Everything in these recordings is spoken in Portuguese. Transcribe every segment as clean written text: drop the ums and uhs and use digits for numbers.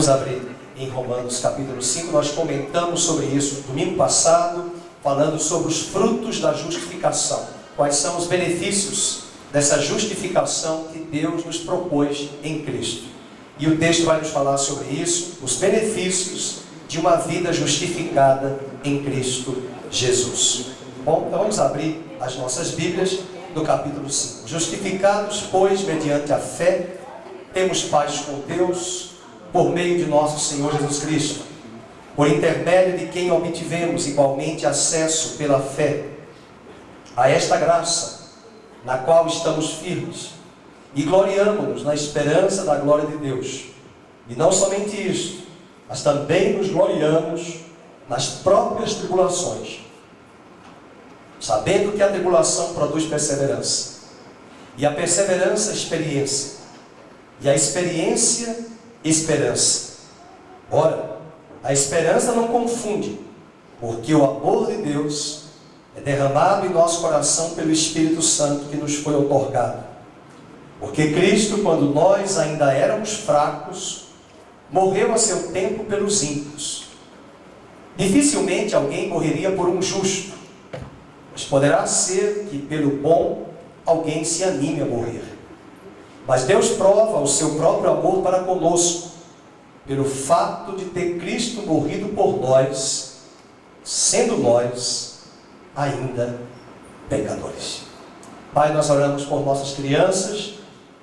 Vamos abrir em Romanos capítulo 5, nós comentamos sobre isso domingo passado, falando sobre os frutos da justificação. Quais são os benefícios dessa justificação que Deus nos propôs em Cristo. E o texto vai nos falar sobre isso, os benefícios de uma vida justificada em Cristo Jesus. Bom, então vamos abrir as nossas Bíblias no capítulo 5. Justificados, pois, mediante a fé, temos paz com Deus, por meio de nosso Senhor Jesus Cristo, por intermédio de quem obtivemos igualmente acesso pela fé a esta graça, na qual estamos firmes, e gloriamo-nos na esperança da glória de Deus. E não somente isto, mas também nos gloriamos nas próprias tribulações, sabendo que a tribulação produz perseverança, e a perseverança, experiência, e a experiência, esperança. Ora, a esperança não confunde, porque o amor de Deus é derramado em nosso coração pelo Espírito Santo que nos foi outorgado. Porque Cristo, quando nós ainda éramos fracos, morreu a seu tempo pelos ímpios. Dificilmente alguém morreria por um justo, mas poderá ser que pelo bom alguém se anime a morrer. Mas Deus prova o seu próprio amor para conosco, pelo fato de ter Cristo morrido por nós, sendo nós ainda pecadores. Pai, nós oramos por nossas crianças,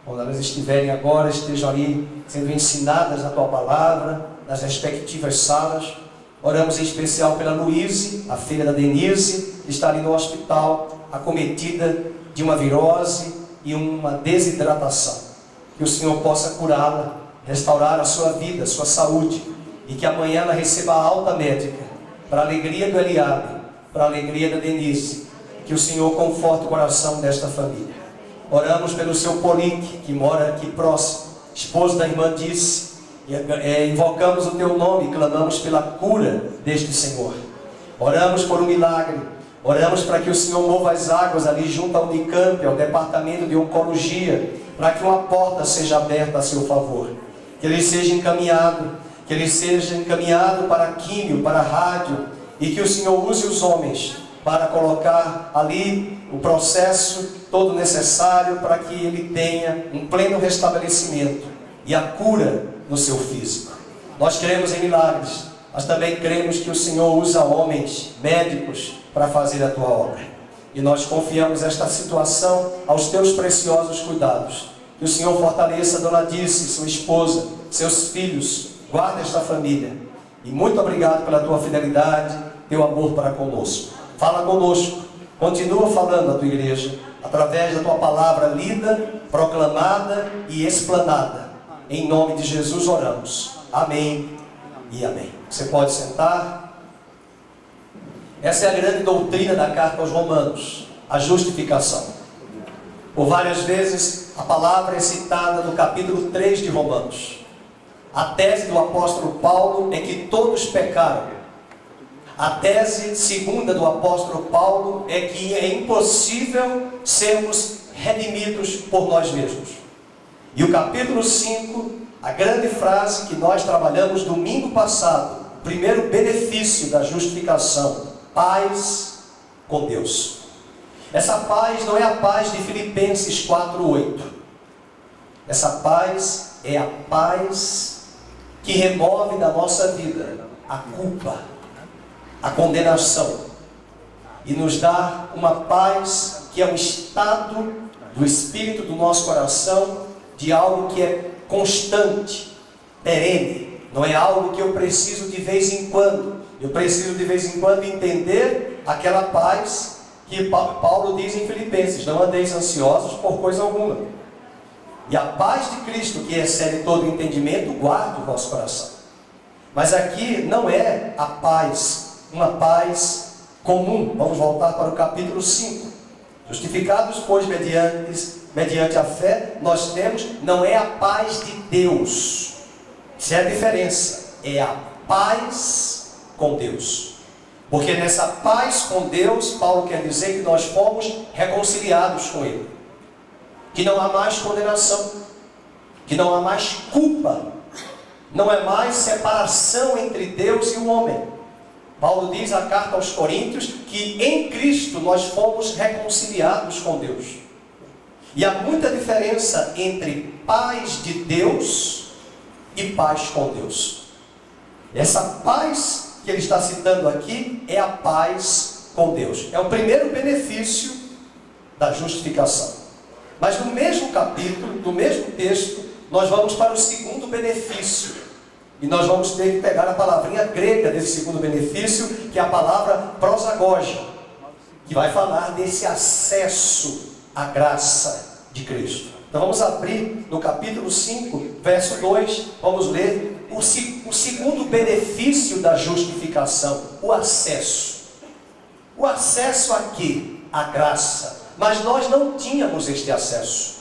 quando elas estiverem agora, estejam ali sendo ensinadas na Tua Palavra, nas respectivas salas. Oramos em especial pela Luíse, a filha da Denise, que está ali no hospital, acometida de uma virose e uma desidratação. Que o Senhor possa curá-la, restaurar a sua vida, a sua saúde, e que amanhã ela receba a alta médica, para a alegria do Eliabe, para a alegria da Denise. Que o Senhor conforte o coração desta família. Oramos pelo seu Polique, que mora aqui próximo, esposo da irmã Disse, invocamos o teu nome e clamamos pela cura deste Senhor. Oramos por um milagre. Oramos para que o Senhor mova as águas ali junto ao Unicamp, ao departamento de oncologia, para que uma porta seja aberta a seu favor. Que ele seja encaminhado, para a químio, para a rádio, e que o Senhor use os homens para colocar ali o processo todo necessário para que ele tenha um pleno restabelecimento e a cura no seu físico. Nós cremos em milagres, mas também cremos que o Senhor usa homens, médicos, para fazer a tua obra. E nós confiamos esta situação aos teus preciosos cuidados. Que o Senhor fortaleça a dona Disse, sua esposa, seus filhos, guarda esta família. E muito obrigado pela tua fidelidade, teu amor para conosco. Fala conosco, continua falando à tua igreja, através da tua palavra lida, proclamada e explanada. Em nome de Jesus oramos. Amém e amém. Você pode sentar. Essa é a grande doutrina da carta aos Romanos, a justificação. Por várias vezes a palavra é citada no capítulo 3 de Romanos. A tese do apóstolo Paulo é que todos pecaram. A tese segunda do apóstolo Paulo é que é impossível sermos redimidos por nós mesmos. E o capítulo 5, a grande frase que nós trabalhamos domingo passado, o primeiro benefício da justificação: paz com Deus. Essa paz não é a paz de Filipenses 4:8. Essa paz é a paz que remove da nossa vida a culpa, a condenação, e nos dá uma paz que é um estado do Espírito do nosso coração, de algo que é constante, perene. Não é algo que eu preciso de vez em quando. Eu preciso de vez em quando entender aquela paz que Paulo diz em Filipenses: não andeis ansiosos por coisa alguma. E a paz de Cristo, que excede todo entendimento, guarde o vosso coração. Mas aqui não é a paz, uma paz comum. Vamos voltar para o capítulo 5. Justificados, pois, mediante a fé, nós temos, não é a paz de Deus. Isso é a diferença. É a paz com Deus. Porque nessa paz com Deus, Paulo quer dizer que nós fomos reconciliados com Ele. Que não há mais condenação. Que não há mais culpa. Não é mais separação entre Deus e o homem. Paulo diz na carta aos Coríntios que em Cristo nós fomos reconciliados com Deus. E há muita diferença entre paz de Deus e paz com Deus. Essa paz que ele está citando aqui é a paz com Deus. É o primeiro benefício da justificação. Mas no mesmo capítulo, no mesmo texto, nós vamos para o segundo benefício. E nós vamos ter que pegar a palavrinha grega desse segundo benefício, que é a palavra prosagogia, que vai falar desse acesso à graça de Cristo. Então vamos abrir no capítulo 5, verso 2, vamos ler o segundo benefício da justificação, o acesso. O acesso aqui, à graça. Mas nós não tínhamos este acesso.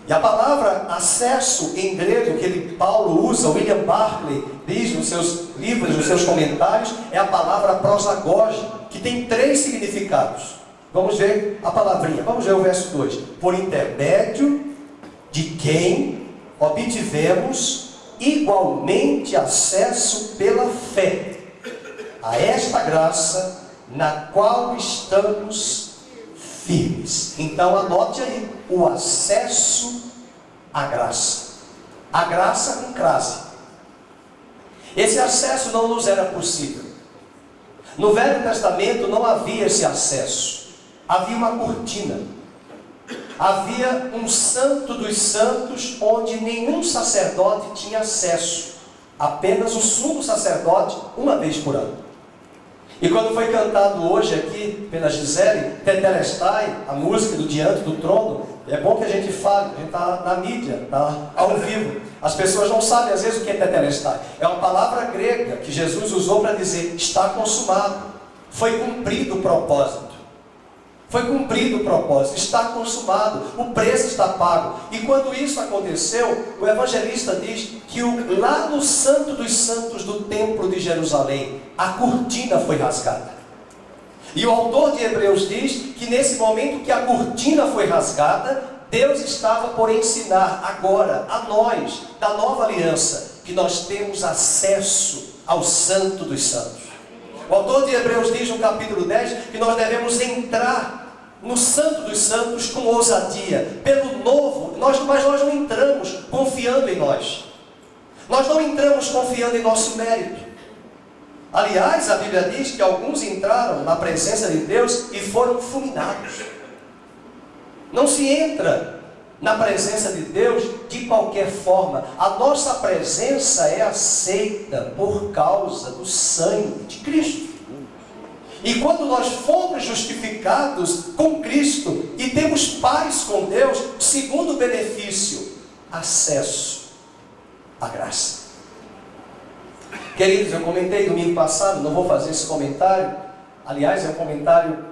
E a palavra acesso em grego que Paulo usa, William Barclay diz nos seus livros, nos seus comentários, é a palavra prosagogia, que tem 3 significados. Vamos ver a palavrinha, vamos ver o verso 2. Por intermédio de quem obtivemos igualmente acesso pela fé a esta graça na qual estamos firmes. Então anote aí, o acesso à graça. A graça com crase. Esse acesso não nos era possível. No Velho Testamento não havia esse acesso. Havia uma cortina. Havia um santo dos santos onde nenhum sacerdote tinha acesso. Apenas o sumo sacerdote uma vez por ano. E quando foi cantado hoje aqui pela Gisele, Tetelestai, a música do Diante do Trono, é bom que a gente fale, a gente está na mídia, está ao vivo. As pessoas não sabem às vezes o que é Tetelestai. É uma palavra grega que Jesus usou para dizer, está consumado. Foi cumprido o propósito. Foi cumprido o propósito, está consumado, o preço está pago. E quando isso aconteceu, o evangelista diz que lá no Santo dos Santos do Templo de Jerusalém, a cortina foi rasgada. E o autor de Hebreus diz que nesse momento que a cortina foi rasgada, Deus estava por ensinar agora a nós, da nova aliança, que nós temos acesso ao Santo dos Santos. O autor de Hebreus diz no capítulo 10 que nós devemos entrar no Santo dos Santos com ousadia, pelo novo, mas nós não entramos confiando em nós. Nós não entramos confiando em nosso mérito. Aliás, a Bíblia diz que alguns entraram na presença de Deus e foram fulminados. Não se entra na presença de Deus de qualquer forma. A nossa presença é aceita por causa do sangue de Cristo. E quando nós fomos justificados com Cristo e temos paz com Deus, segundo benefício, acesso à graça. Queridos, eu comentei domingo passado, não vou fazer esse comentário. Aliás, é um comentário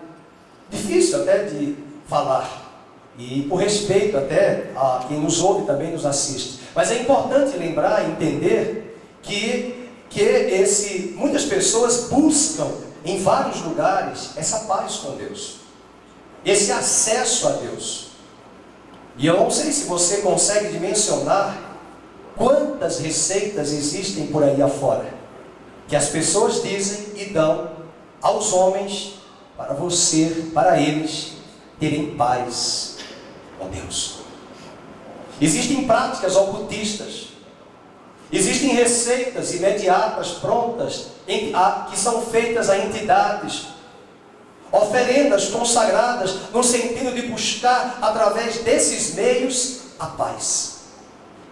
difícil até de falar. E por respeito até a quem nos ouve também nos assiste. Mas é importante lembrar e entender que muitas pessoas buscam em vários lugares essa paz com Deus, esse acesso a Deus. E eu não sei se você consegue dimensionar quantas receitas existem por aí afora, que as pessoas dizem e dão aos homens, para você, para eles terem paz com Deus. Existem práticas ocultistas, existem receitas imediatas, prontas, que são feitas a entidades, oferendas consagradas, no sentido de buscar, através desses meios, a paz.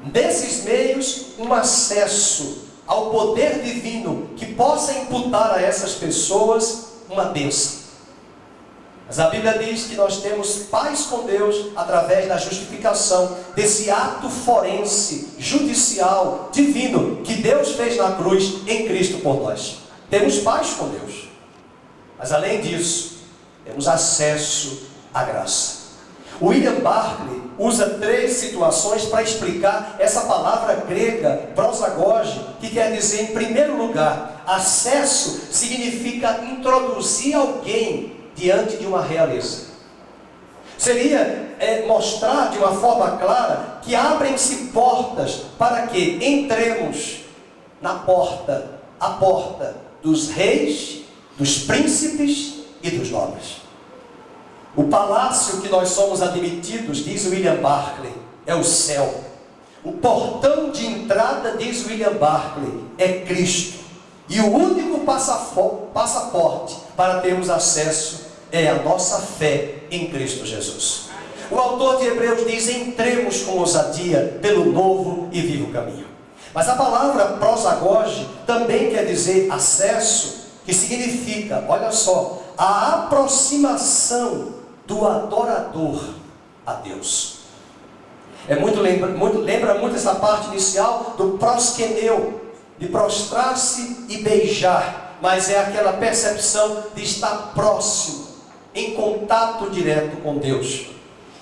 Desses meios, um acesso ao poder divino, que possa imputar a essas pessoas uma bênção. Mas a Bíblia diz que nós temos paz com Deus através da justificação, desse ato forense, judicial, divino, que Deus fez na cruz em Cristo por nós. Temos paz com Deus. Mas além disso, temos acesso à graça. William Barclay usa 3 situações para explicar essa palavra grega, prosagogia, que quer dizer, em primeiro lugar, acesso significa introduzir alguém diante de uma realeza. Seria mostrar de uma forma clara que abrem-se portas para que entremos na porta, a porta dos reis, dos príncipes e dos nobres. O palácio que nós somos admitidos, diz William Barclay, é o céu. O portão de entrada, diz William Barclay, é Cristo. E o único passaporte para termos acesso é a nossa fé em Cristo Jesus. O autor de Hebreus diz: entremos com ousadia pelo novo e vivo caminho. Mas a palavra prosagoge também quer dizer acesso, que significa, olha só, a aproximação do adorador a Deus. Lembra muito essa parte inicial do proskeneu, de prostrar-se e beijar, mas é aquela percepção de estar próximo, em contato direto com Deus.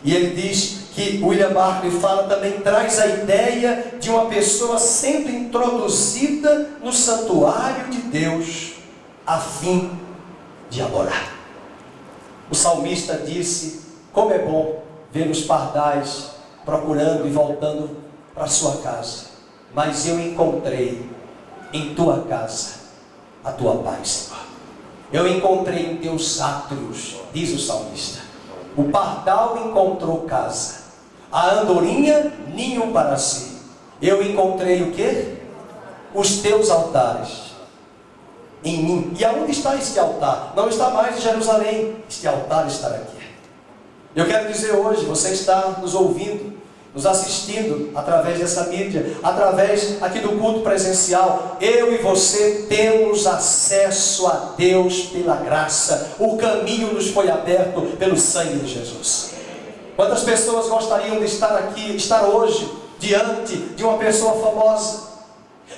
E ele diz que William Barclay fala também, traz a ideia de uma pessoa sendo introduzida no santuário de Deus a fim de adorar. O salmista disse: como é bom ver os pardais procurando e voltando para sua casa, mas eu encontrei em tua casa a tua paz, Senhor. Eu encontrei em teus átrios, diz o salmista. O pardal encontrou casa, a andorinha ninho para si. Eu encontrei o quê? Os teus altares em mim. E aonde está este altar? Não está mais em Jerusalém, este altar está aqui. Eu quero dizer hoje, você está nos ouvindo, nos assistindo através dessa mídia, através aqui do culto presencial. Eu e você temos acesso a Deus pela graça. O caminho nos foi aberto pelo sangue de Jesus. Quantas pessoas gostariam de estar aqui, estar hoje diante de uma pessoa famosa,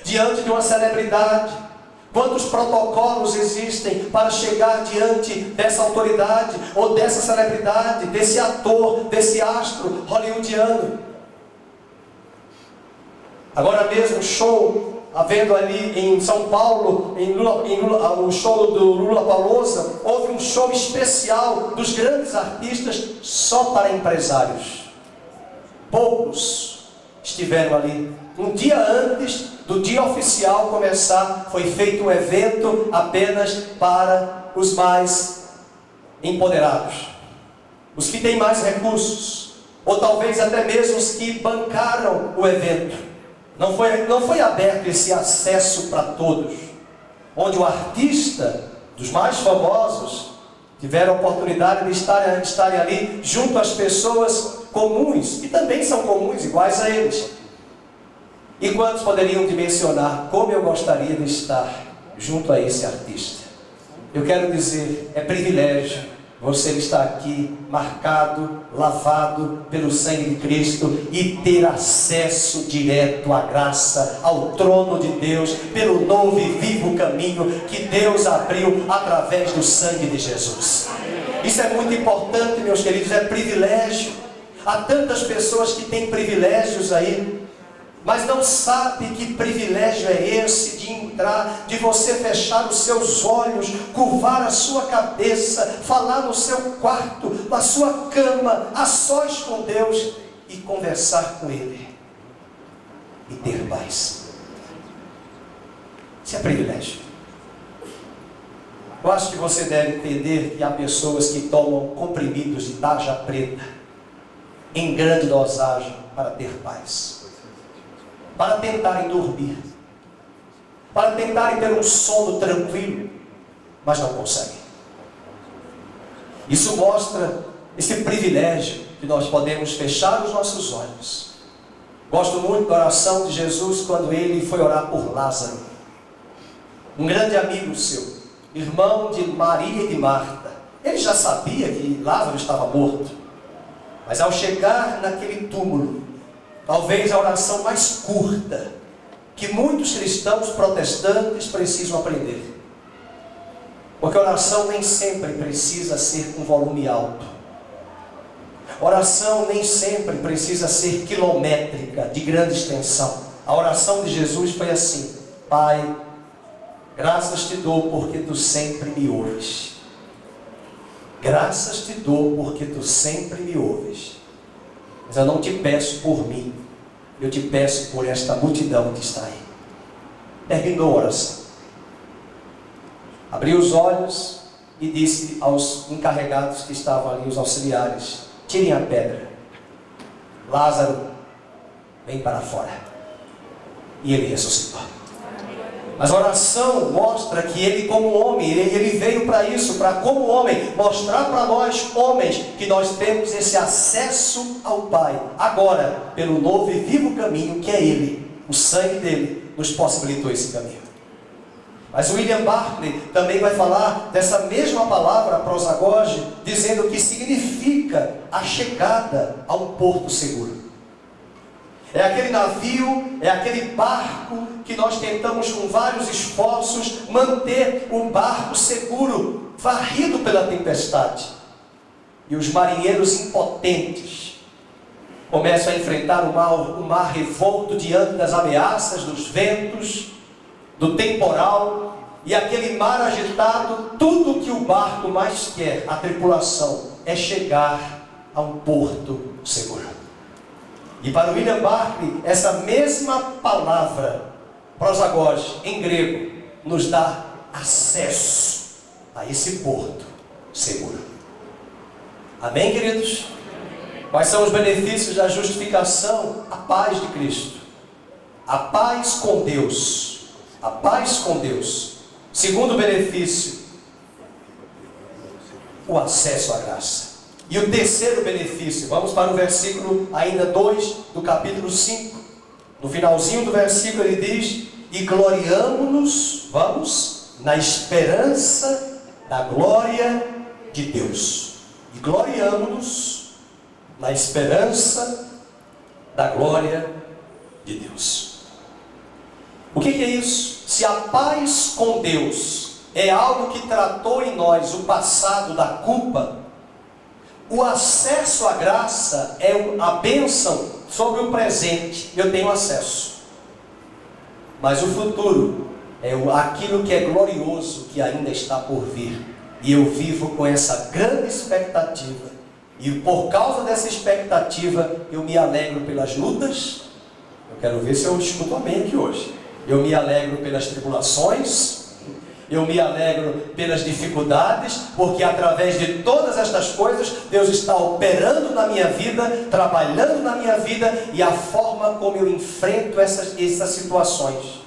diante de uma celebridade? Quantos protocolos existem para chegar diante dessa autoridade, ou dessa celebridade, desse ator, desse astro hollywoodiano? Agora mesmo, show, havendo ali em São Paulo, o show do Lollapalooza, houve um show especial dos grandes artistas só para empresários. Poucos estiveram ali. Um dia antes do dia oficial começar, foi feito um evento apenas para os mais empoderados, os que têm mais recursos, ou talvez até mesmo os que bancaram o evento. Não foi aberto esse acesso para todos, onde o artista dos mais famosos tiveram a oportunidade de estarem ali junto às pessoas comuns, que também são comuns, iguais a eles. E quantos poderiam dimensionar como eu gostaria de estar junto a esse artista? Eu quero dizer, é privilégio você estar aqui, marcado, lavado pelo sangue de Cristo, e ter acesso direto à graça, ao trono de Deus, pelo novo e vivo caminho que Deus abriu através do sangue de Jesus. Isso é muito importante, meus queridos, é privilégio. Há tantas pessoas que têm privilégios aí, mas não sabe que privilégio é esse de entrar, de você fechar os seus olhos, curvar a sua cabeça, falar no seu quarto, na sua cama, a sós com Deus, e conversar com Ele e ter paz. Isso é privilégio. Eu acho que você deve entender que há pessoas que tomam comprimidos de tarja preta em grande dosagem para ter paz, para tentarem dormir, para tentarem ter um sono tranquilo, mas não conseguem. Isso mostra esse privilégio que nós podemos fechar os nossos olhos. Gosto muito da oração de Jesus quando ele foi orar por Lázaro, um grande amigo seu, irmão de Maria e de Marta. Ele já sabia que Lázaro estava morto, mas ao chegar naquele túmulo, talvez a oração mais curta que muitos cristãos protestantes precisam aprender, porque a oração nem sempre precisa ser com volume alto, oração nem sempre precisa ser quilométrica, de grande extensão. A oração de Jesus foi assim: Pai, graças te dou porque tu sempre me ouves. graças te dou porque tu sempre me ouves. Mas eu não te peço por mim, eu te peço por esta multidão que está aí. Terminou a oração. Abriu os olhos e disse aos encarregados que estavam ali, os auxiliares: tirem a pedra. Lázaro, vem para fora. E ele ressuscitou. Mas a oração mostra que ele, como homem, ele veio para isso, para como homem, mostrar para nós, homens, que nós temos esse acesso ao Pai, agora, pelo novo e vivo caminho que é Ele. O sangue dele nos possibilitou esse caminho. Mas William Barclay também vai falar dessa mesma palavra, prosagoge, dizendo que significa a chegada a um porto seguro. É aquele navio, é aquele barco que nós tentamos com vários esforços manter o barco seguro, varrido pela tempestade. E os marinheiros impotentes começam a enfrentar o mar revolto diante das ameaças, dos ventos, do temporal, e aquele mar agitado. Tudo que o barco mais quer, a tripulação, é chegar a um porto seguro. E para William Barclay, essa mesma palavra, prosagoge, em grego, nos dá acesso a esse porto seguro. Amém, queridos? Quais são os benefícios da justificação? A paz de Cristo, a paz com Deus, a paz com Deus. Segundo benefício, o acesso à graça. E o terceiro benefício, vamos para o versículo ainda 2 do capítulo 5. No finalzinho do versículo ele diz: e gloriamo-nos, vamos, na esperança da glória de Deus. E gloriamo-nos na esperança da glória de Deus. O que é isso? Se a paz com Deus é algo que tratou em nós o passado da culpa, o acesso à graça é a bênção sobre o presente. Eu tenho acesso. Mas o futuro é aquilo que é glorioso, que ainda está por vir. E eu vivo com essa grande expectativa. E por causa dessa expectativa, eu me alegro pelas lutas. Eu quero ver se eu escuto amém aqui hoje. Eu me alegro pelas tribulações. Eu me alegro pelas dificuldades, porque através de todas estas coisas, Deus está operando na minha vida, trabalhando na minha vida, e a forma como eu enfrento essas situações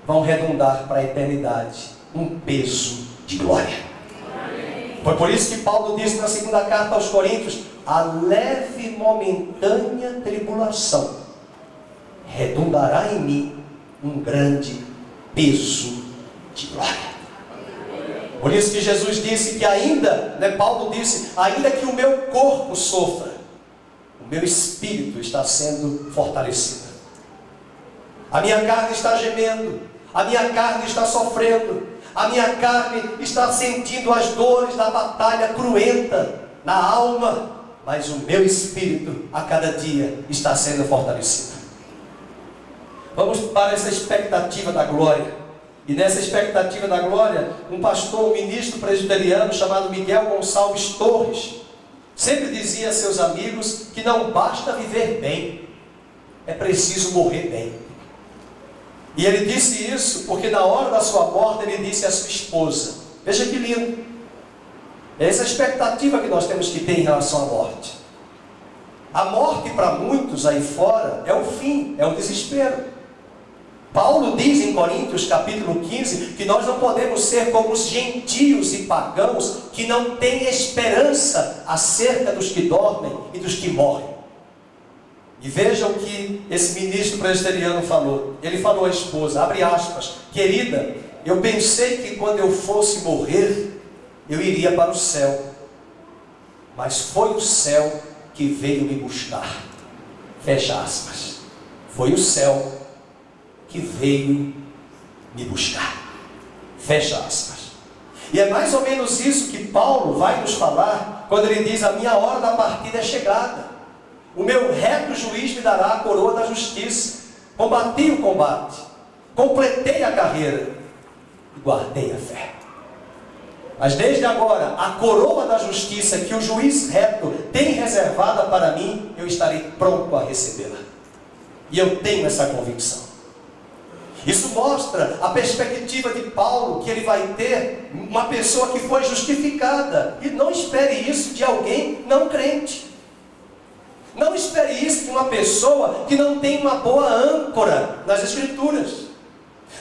vão redundar para a eternidade um peso de glória. Foi por isso que Paulo disse na segunda carta aos Coríntios: a leve e momentânea tribulação redundará em mim um grande peso de glória. Por isso que Jesus disse que ainda, Paulo disse, ainda que o meu corpo sofra, o meu espírito está sendo fortalecido. A minha carne está gemendo, a minha carne está sofrendo, a minha carne está sentindo as dores da batalha cruenta na alma, mas o meu espírito a cada dia está sendo fortalecido. Vamos para essa expectativa da glória. E nessa expectativa da glória, um pastor, um ministro presbiteriano chamado Miguel Gonçalves Torres, sempre dizia a seus amigos que não basta viver bem, é preciso morrer bem. E ele disse isso porque na hora da sua morte ele disse à sua esposa, veja que lindo, é essa expectativa que nós temos que ter em relação à morte. A morte para muitos aí fora é o fim, é o desespero. Paulo diz em Coríntios capítulo 15 que nós não podemos ser como os gentios e pagãos que não têm esperança acerca dos que dormem e dos que morrem. E vejam o que esse ministro presbiteriano falou. Ele falou à esposa, abre aspas, querida, eu pensei que quando eu fosse morrer, eu iria para o céu. Mas foi o céu que veio me buscar. Fecha aspas. Foi o céu que veio me buscar. Fecha aspas. E é mais ou menos isso que Paulo vai nos falar quando ele diz: a minha hora da partida é chegada. O meu reto juiz me dará a coroa da justiça. Combati o combate, completei a carreira e guardei a fé. Mas desde agora, a coroa da justiça que o juiz reto tem reservada para mim, eu estarei pronto a recebê-la. E eu tenho essa convicção. Isso mostra a perspectiva de Paulo, que ele vai ter uma pessoa que foi justificada. E não espere isso de alguém não crente. Não espere isso de uma pessoa que não tem uma boa âncora nas Escrituras.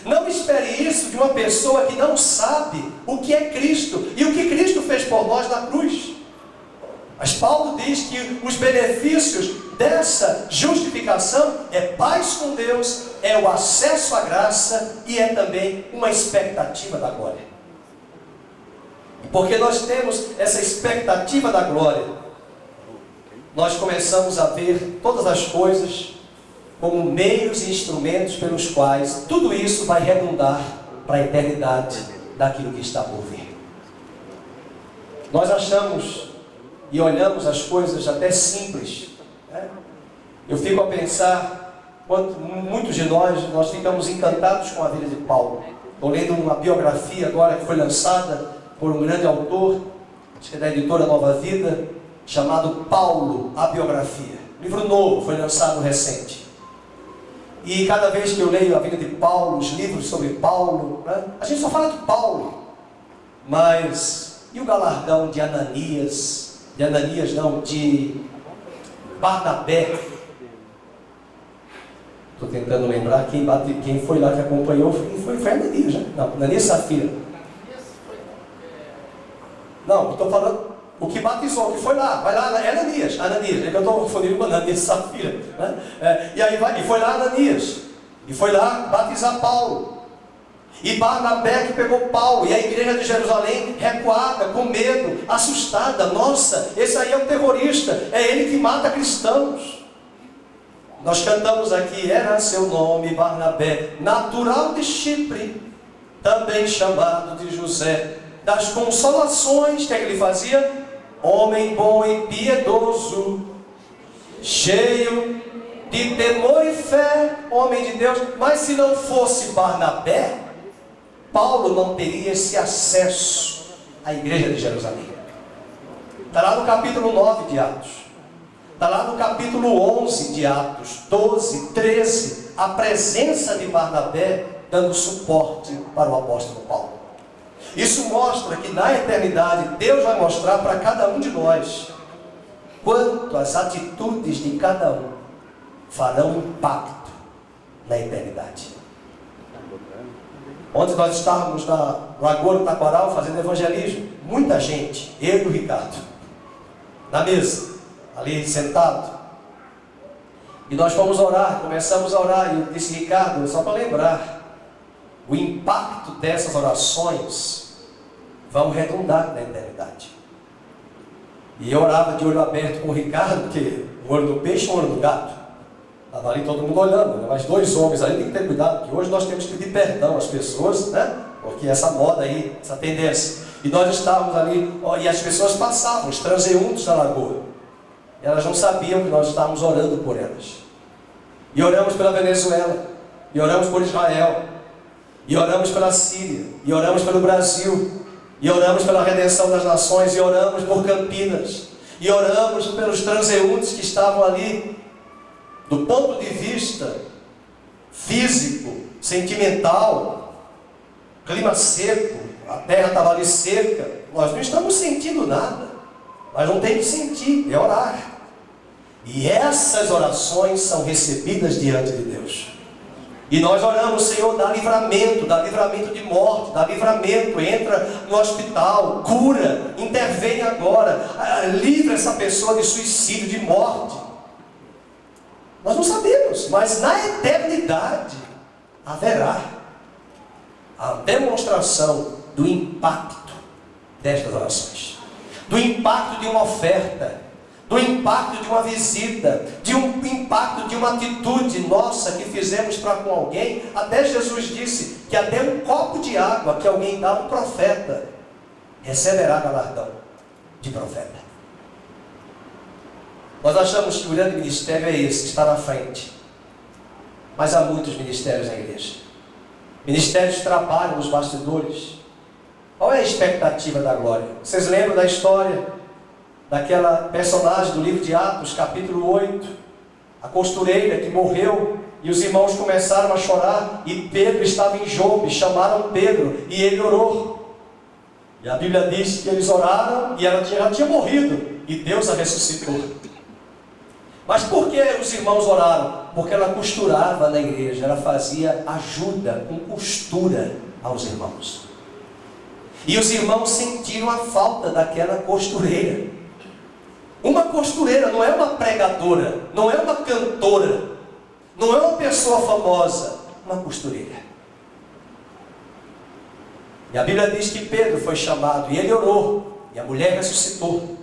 Não espere isso de uma pessoa que não sabe o que é Cristo e o que Cristo fez por nós na cruz. Mas Paulo diz que os benefícios dessa justificação é paz com Deus, é o acesso à graça e é também uma expectativa da glória. E porque nós temos essa expectativa da glória, nós começamos a ver todas as coisas como meios e instrumentos pelos quais tudo isso vai redundar para a eternidade daquilo que está por vir. Nós achamos e olhamos as coisas até simples, né? Eu fico a pensar, quanto muitos de nós ficamos encantados com a vida de Paulo. Estou lendo uma biografia agora que foi lançada por um grande autor, acho que é da editora Nova Vida, chamado Paulo, a Biografia. Livro novo, foi lançado recente. E cada vez que eu leio a vida de Paulo, os livros sobre Paulo, né, a gente só fala de Paulo. Mas, e o galardão de Ananias? De Barnabé? Estou tentando lembrar quem foi lá que acompanhou. Foi Ananias, né? Não, Ananias e Safira. Não, estou falando... O que batizou, que foi lá, vai lá, é Ananias, é que eu estou confundindo com Ananias e Safira, né? E foi lá Ananias, e foi lá batizar Paulo, e Barnabé que pegou Paulo, e a igreja de Jerusalém recuada, com medo, assustada. Nossa, esse aí é um terrorista, é ele que mata cristãos. Nós cantamos aqui, era seu nome Barnabé, natural de Chipre, também chamado de José das Consolações. O que é que ele fazia? Homem bom e piedoso, cheio de temor e fé, homem de Deus. Mas se não fosse Barnabé, Paulo não teria esse acesso à igreja de Jerusalém. Está lá no capítulo 9 de Atos, está lá no capítulo 11 de Atos, 12, 13, a presença de Barnabé dando suporte para o apóstolo Paulo. Isso mostra que na eternidade Deus vai mostrar para cada um de nós quanto as atitudes de cada um farão impacto na eternidade. Ontem nós estávamos na Lagoa do Taquaral fazendo evangelismo. Muita gente, eu e o Ricardo, na mesa, ali sentado. E nós fomos orar, começamos a orar. E eu disse, Ricardo, só para lembrar, o impacto dessas orações vão redundar na eternidade. E eu orava de olho aberto com o Ricardo, porque um olho no peixe e um olho no gato. Estava ali todo mundo olhando, né? Mas dois homens ali tem que ter cuidado, porque hoje nós temos que pedir perdão às pessoas, né? Porque essa moda aí, essa tendência. E nós estávamos ali, e as pessoas passavam, os transeuntes da lagoa. E elas não sabiam que nós estávamos orando por elas. E oramos pela Venezuela, e oramos por Israel, e oramos pela Síria, e oramos pelo Brasil, e oramos pela redenção das nações, e oramos por Campinas, e oramos pelos transeuntes que estavam ali, do ponto de vista físico, sentimental, clima seco, a terra estava ali seca, nós não estamos sentindo nada, mas não tem que sentir, é orar. E essas orações são recebidas diante de Deus. E nós oramos, Senhor, dá livramento de morte, dá livramento, entra no hospital, cura, intervém agora, livra essa pessoa de suicídio, de morte. Nós não sabemos, mas na eternidade haverá a demonstração do impacto destas orações, do impacto de uma oferta, do impacto de uma visita, de um impacto de uma atitude nossa que fizemos para com alguém. Até Jesus disse que até um copo de água que alguém dá a um profeta receberá galardão de profeta. Nós achamos que o grande ministério é esse, que está na frente. Mas há muitos ministérios na igreja. Ministérios que trabalham nos bastidores. Qual é a expectativa da glória? Vocês lembram da história daquela personagem do livro de Atos, capítulo 8, a costureira que morreu, e os irmãos começaram a chorar, e Pedro estava em Jope, chamaram Pedro, e ele orou. E a Bíblia diz que eles oraram, e ela já tinha morrido, e Deus a ressuscitou. Mas por que os irmãos oraram? Porque ela costurava na igreja, ela fazia ajuda com costura aos irmãos. E os irmãos sentiram a falta daquela costureira. Uma costureira não é uma pregadora, não é uma cantora, não é uma pessoa famosa, uma costureira. E a Bíblia diz que Pedro foi chamado e ele orou, e a mulher ressuscitou.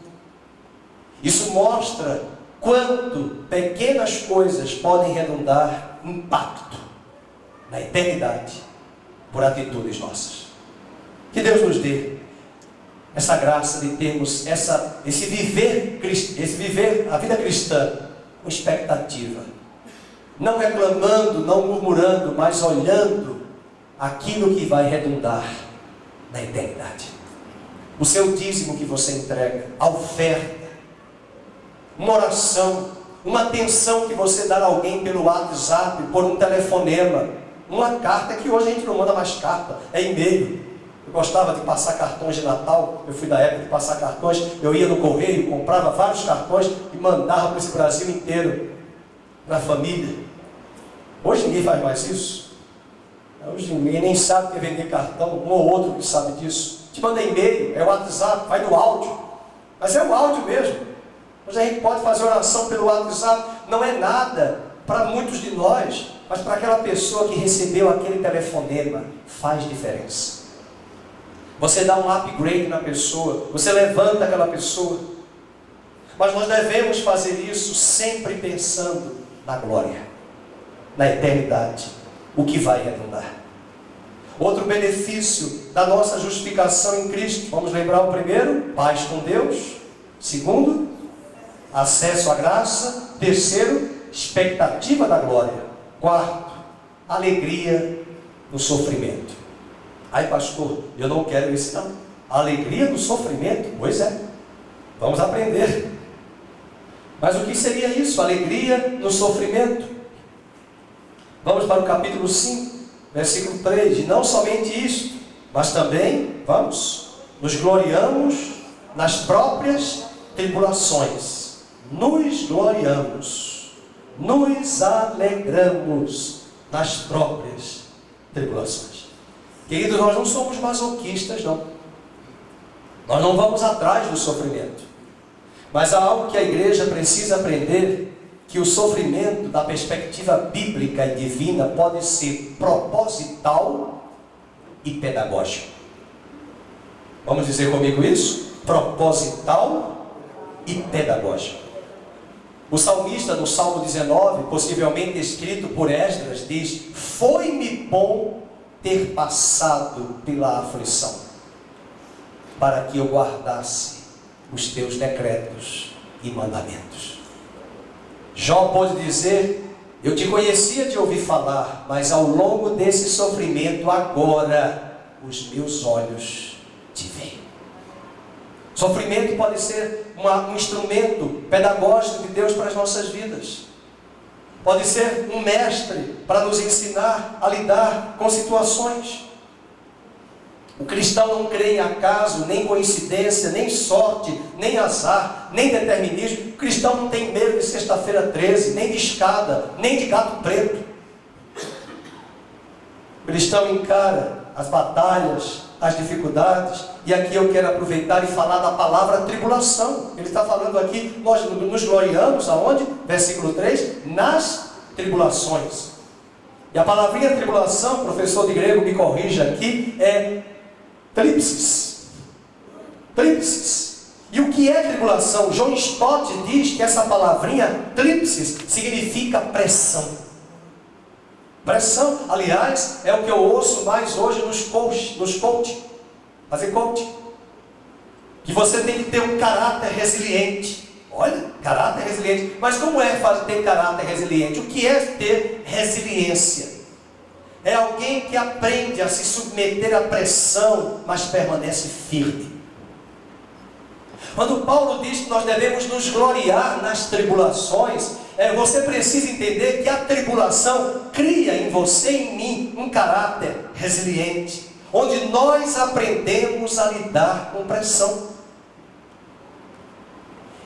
Isso mostra quanto pequenas coisas podem redundar impacto na eternidade por atitudes nossas. Que Deus nos dê essa graça de termos esse viver a vida cristã com expectativa, não reclamando, não murmurando, mas olhando aquilo que vai redundar na eternidade. O seu dízimo que você entrega, a oferta, uma oração, uma atenção que você dá a alguém pelo WhatsApp, por um telefonema, uma carta, que hoje a gente não manda mais carta, é e-mail. Eu gostava de passar cartões de Natal, eu fui da época de passar cartões, eu ia no correio, comprava vários cartões e mandava para esse Brasil inteiro, para a família. Hoje ninguém faz mais isso. Hoje ninguém nem sabe o que é vender cartão, um ou outro que sabe disso. Te manda e-mail, é o WhatsApp, vai no áudio, mas é o áudio mesmo. Hoje a gente pode fazer oração pelo WhatsApp, não é nada para muitos de nós, mas para aquela pessoa que recebeu aquele telefonema, faz diferença. Você dá um upgrade na pessoa, você levanta aquela pessoa. Mas nós devemos fazer isso sempre pensando na glória, na eternidade, o que vai redundar. Outro benefício da nossa justificação em Cristo, vamos lembrar o primeiro, paz com Deus. Segundo, acesso à graça. Terceiro, expectativa da glória. Quarto, alegria no sofrimento. Ai, pastor, eu não quero isso não. Alegria no sofrimento? Pois é, vamos aprender. Mas o que seria isso? Alegria no sofrimento. Vamos para o capítulo 5, versículo 3. E não somente isto, mas também, nos gloriamos nas próprias tribulações. Nos gloriamos, nos alegramos nas próprias tribulações. Queridos, nós não somos masoquistas, não. Nós não vamos atrás do sofrimento. Mas há algo que a igreja precisa aprender, que o sofrimento, da perspectiva bíblica e divina, pode ser proposital e pedagógico. Vamos dizer comigo isso? Proposital e pedagógico. O salmista, no Salmo 19, possivelmente escrito por Esdras, diz: foi-me bom ter passado pela aflição, para que eu guardasse os teus decretos e mandamentos. Jó pôde dizer: eu te conhecia de ouvir falar, mas ao longo desse sofrimento agora os meus olhos te veem. Sofrimento pode ser um instrumento pedagógico de Deus para as nossas vidas. Pode ser um mestre para nos ensinar a lidar com situações. O cristão não crê em acaso, nem coincidência, nem sorte, nem azar, nem determinismo. O cristão não tem medo de sexta-feira 13, nem de escada, nem de gato preto. O cristão encara as batalhas, as dificuldades, e aqui eu quero aproveitar e falar da palavra tribulação. Ele está falando aqui, nós nos gloriamos aonde? Versículo 3, nas tribulações. E a palavrinha tribulação, professor de grego me corrija aqui, é trípsis. Trípsis. E o que é tribulação? John Stott diz que essa palavrinha trípsis significa pressão. Pressão, aliás, é o que eu ouço mais hoje nos coach. Fazer coach. Que você tem que ter um caráter resiliente. Olha, caráter resiliente. Mas como é ter caráter resiliente? O que é ter resiliência? É alguém que aprende a se submeter à pressão, mas permanece firme. Quando Paulo diz que nós devemos nos gloriar nas tribulações, você precisa entender que a tribulação cria em você e em mim um caráter resiliente, onde nós aprendemos a lidar com pressão.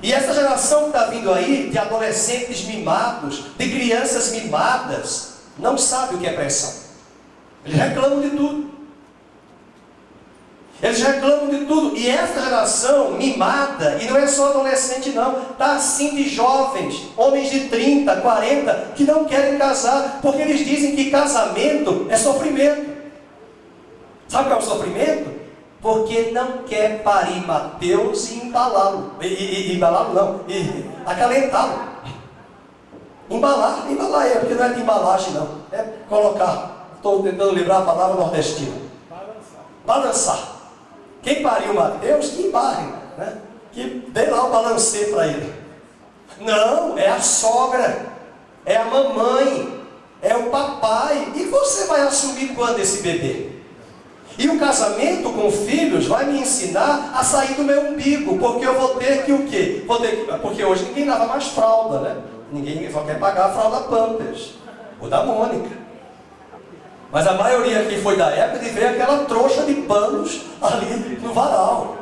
E essa geração que está vindo aí, de adolescentes mimados, de crianças mimadas, não sabe o que é pressão. Eles reclamam de tudo. Eles reclamam de tudo. E essa geração mimada, e não é só adolescente não, está assim de jovens, homens de 30, 40, que não querem casar, porque eles dizem que casamento é sofrimento. Sabe qual é o sofrimento? Porque não quer parir Mateus e embalá-lo. Embalá-lo não, e acalentá-lo. Embalar porque não é de embalagem não, é colocar. Estou tentando lembrar a palavra nordestina. Balançar. Quem pariu Mateus, que embarre, né? Que dê lá o balancê para ele. Não, é a sogra, é a mamãe, é o papai. E você vai assumir quando esse bebê? E o casamento com filhos vai me ensinar a sair do meu umbigo, porque eu vou ter que o quê? Porque hoje ninguém lava mais fralda, né? Ninguém só quer pagar a fralda Pampers, ou da Mônica. Mas a maioria aqui foi da época de ver aquela trouxa de panos ali no varal.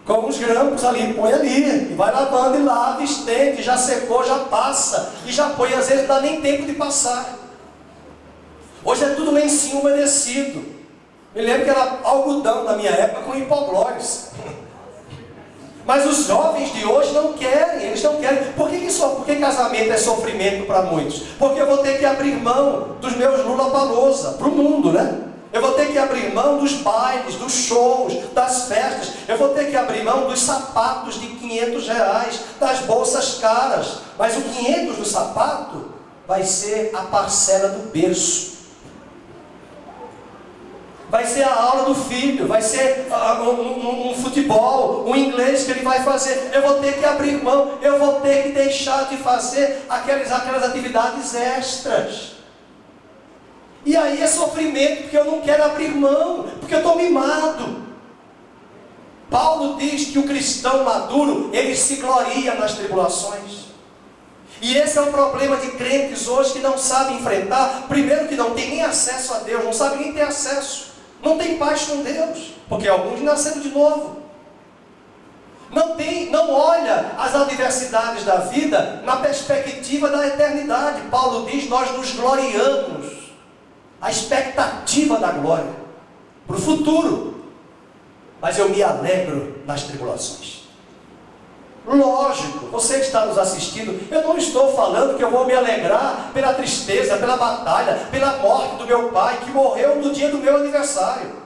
Com os grampos ali, põe ali, e vai lavando e lava, estende, já secou, já passa, e já põe, às vezes não dá nem tempo de passar. Hoje é tudo lencinho umedecido. Me lembro que era algodão na minha época com hipoglós. Mas os jovens de hoje não querem, eles não querem. Por que casamento é sofrimento para muitos? Porque eu vou ter que abrir mão dos meus Lula-Palousa, para o mundo, né? Eu vou ter que abrir mão dos bailes, dos shows, das festas. Eu vou ter que abrir mão dos sapatos de R$500, das bolsas caras. Mas o 500 do sapato vai ser a parcela do berço. Vai ser a aula do filho, vai ser um futebol, um inglês que ele vai fazer. Eu vou ter que abrir mão, eu vou ter que deixar de fazer aquelas atividades extras. E aí é sofrimento, porque eu não quero abrir mão, porque eu estou mimado. Paulo diz que o cristão maduro, ele se gloria nas tribulações. E esse é o problema de crentes hoje que não sabem enfrentar. Primeiro que não tem nem acesso a Deus, não sabem nem ter acesso. Não tem paz com Deus, porque alguns nasceram de novo. Não olha as adversidades da vida na perspectiva da eternidade. Paulo diz, nós nos gloriamos. A expectativa da glória para o futuro. Mas eu me alegro nas tribulações. Lógico, você que está nos assistindo, eu não estou falando que eu vou me alegrar pela tristeza, pela batalha, pela morte do meu pai, que morreu no dia do meu aniversário.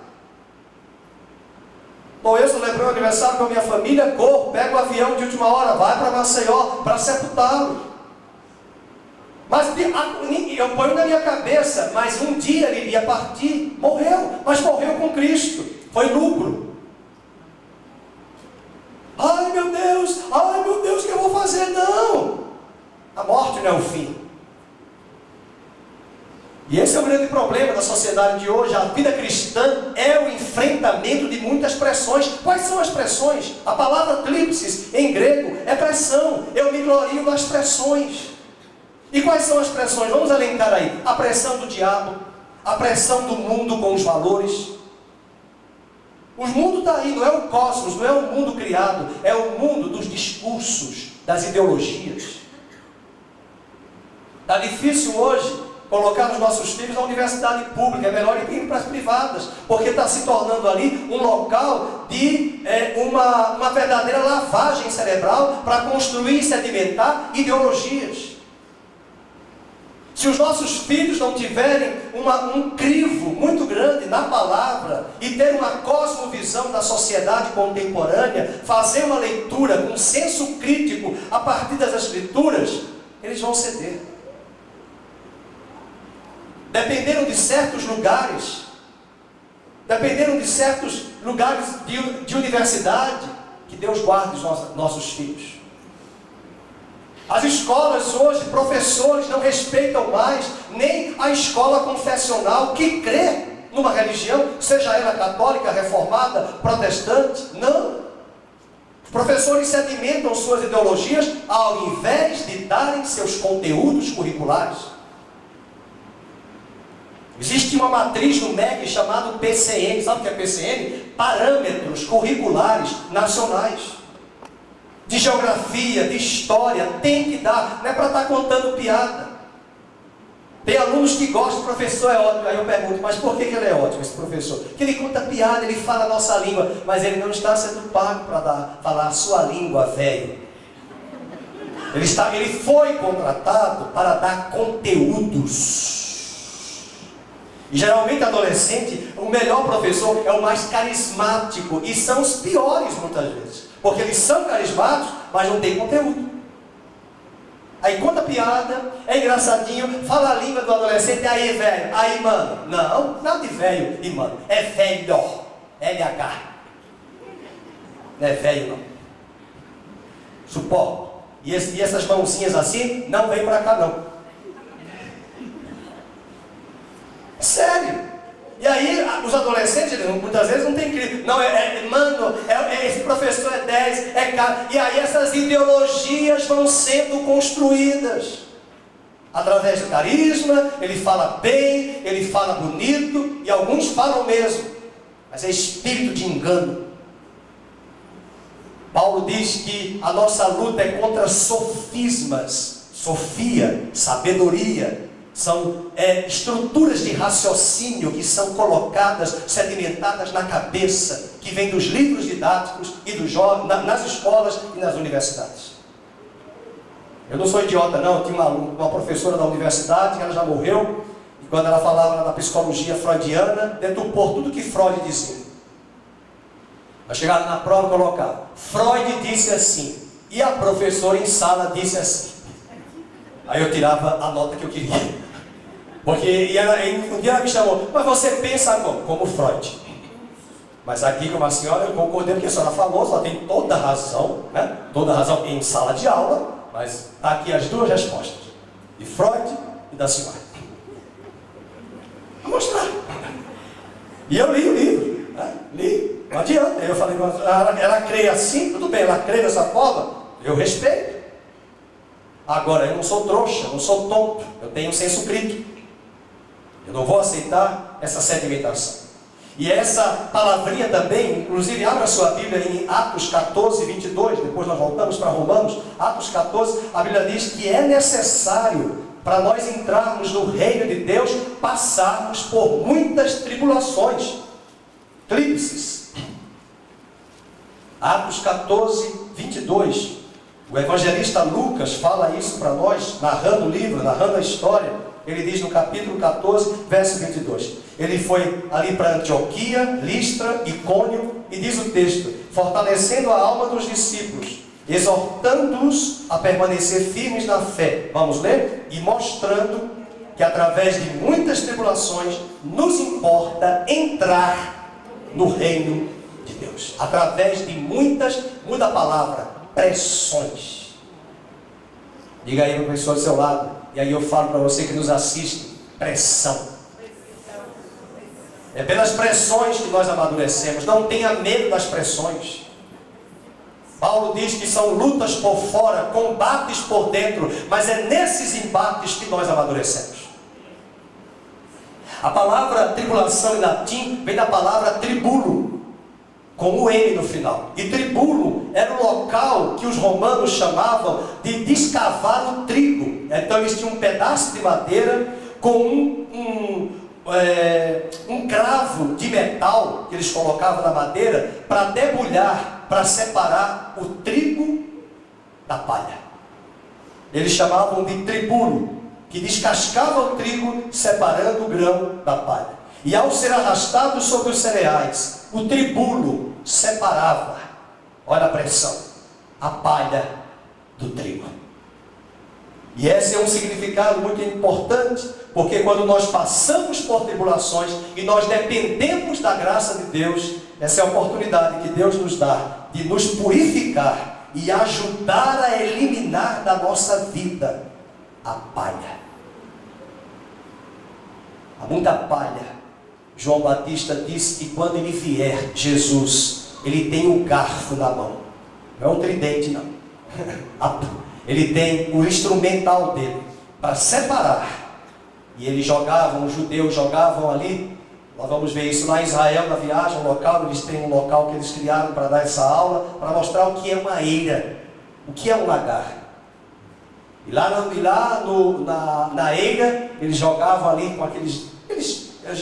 Bom, eu celebrei o aniversário com a minha família, corro, pego o avião de última hora, vai para Maceió, para sepultá-lo. Mas eu ponho na minha cabeça, mas um dia ele iria partir, morreu, mas morreu com Cristo, foi lucro. Ai meu Deus, o que eu vou fazer? Não, a morte não é o fim. E esse é o grande problema da sociedade de hoje. A vida cristã é o enfrentamento de muitas pressões. Quais são as pressões? A palavra klipsis em grego é pressão. Eu me glorio nas pressões. E quais são as pressões? Vamos elencar aí. A pressão do diabo, a pressão do mundo com os valores. O mundo está aí, não é o cosmos, não é o mundo criado, é o mundo dos discursos, das ideologias. Está difícil hoje colocar os nossos filhos na universidade pública, é melhor ir para as privadas, porque está se tornando ali um local de uma verdadeira lavagem cerebral para construir e sedimentar ideologias. Se os nossos filhos não tiverem um crivo muito grande na palavra e ter uma cosmovisão da sociedade contemporânea, fazer uma leitura com senso crítico a partir das escrituras, eles vão ceder. Dependeram de certos lugares de universidade, que Deus guarde os nossos filhos. As escolas hoje, professores não respeitam mais nem a escola confessional que crê numa religião, seja ela católica, reformada, protestante. Não. Os professores se alimentam suas ideologias ao invés de darem seus conteúdos curriculares. Existe uma matriz no MEC chamada PCN. Sabe o que é PCN? Parâmetros curriculares nacionais. De geografia, de história, tem que dar. Não é para estar contando piada. Tem alunos que gostam, o professor é ótimo. Aí eu pergunto, mas por que ele é ótimo, esse professor? Porque ele conta piada, ele fala a nossa língua, mas ele não está sendo pago para falar a sua língua, velho. Ele foi contratado para dar conteúdos. E geralmente adolescente, o melhor professor é o mais carismático. E são os piores muitas vezes. Porque eles são carismáticos, mas não tem conteúdo. Aí conta piada, é engraçadinho, fala a língua do adolescente, aí velho, aí mano. Não, nada de velho e mano. É velho, LH. Não é velho não. Suporte. E essas mãozinhas assim, não vem pra cá não. Sério. E aí, os adolescentes, muitas vezes não tem crítico. Não, mano, esse professor é 10, é caro. E aí essas ideologias vão sendo construídas. Através do carisma, ele fala bem, ele fala bonito, e alguns falam mesmo. Mas é espírito de engano. Paulo diz que a nossa luta é contra sofismas. Sofia, sabedoria. São estruturas de raciocínio que são colocadas, sedimentadas na cabeça, que vêm dos livros didáticos e dos jovens, nas escolas e nas universidades. Eu não sou idiota não, eu tinha uma professora da universidade, ela já morreu, e quando ela falava da psicologia freudiana, deturpou tudo que Freud dizia. Mas chegava na prova e colocava, Freud disse assim, e a professora em sala disse assim. Aí eu tirava a nota que eu queria. Porque um dia ela me chamou, mas você pensa como Freud. Mas aqui, como a senhora, eu concordei com o que a senhora falou, só tem toda a razão, né? Toda a razão em sala de aula, mas está aqui as duas respostas, de Freud e da senhora. Vou mostrar. E eu li o livro, né? Li, não adianta. Eu falei, ela crê assim, tudo bem, ela crê dessa forma, eu respeito. Agora, eu não sou trouxa, eu não sou tonto, eu tenho um senso crítico. Eu não vou aceitar essa sedimentação. E essa palavrinha também, inclusive, abra a sua Bíblia em Atos 14, 22, depois nós voltamos para Romanos, Atos 14, a Bíblia diz que é necessário, para nós entrarmos no reino de Deus, passarmos por muitas tribulações, tríplices. Atos 14, 22. O evangelista Lucas fala isso para nós, narrando o livro, narrando a história. Ele diz no capítulo 14, verso 22. Ele foi ali para Antioquia, Listra, Icônio, e diz o texto, fortalecendo a alma dos discípulos, exortando-os a permanecer firmes na fé. Vamos ler? E mostrando que através de muitas tribulações, nos importa entrar no reino de Deus. Através de muitas, muda a palavra, pressões. Diga aí para a pessoa do seu lado. E aí eu falo para você que nos assiste, pressão. É pelas pressões que nós amadurecemos. Não tenha medo das pressões. Paulo diz que são lutas por fora, combates por dentro, mas é nesses embates que nós amadurecemos. A palavra tribulação em latim vem da palavra tribulo, com o M no final. E tribulo era o local que os romanos chamavam de descavar o trigo. Então eles tinham um pedaço de madeira com um cravo de metal que eles colocavam na madeira para debulhar, para separar o trigo da palha. Eles chamavam de tribulo, que descascava o trigo separando o grão da palha. E ao ser arrastado sobre os cereais, o tribulo separava, olha a pressão, a palha do trigo. E esse é um significado muito importante, porque quando nós passamos por tribulações e nós dependemos da graça de Deus, essa é a oportunidade que Deus nos dá de nos purificar e ajudar a eliminar eliminar da nossa vida a palha. Há muita palha. João Batista disse que quando ele vier, Jesus, ele tem um garfo na mão. Não é um tridente, não. Ele tem o instrumental dele para separar. E eles jogavam, os judeus jogavam ali. Nós vamos ver isso lá em Israel, na viagem, um local. Eles têm um local que eles criaram para dar essa aula, para mostrar o que é uma eira, o que é um lagar. E lá na eira, eles jogavam ali com aqueles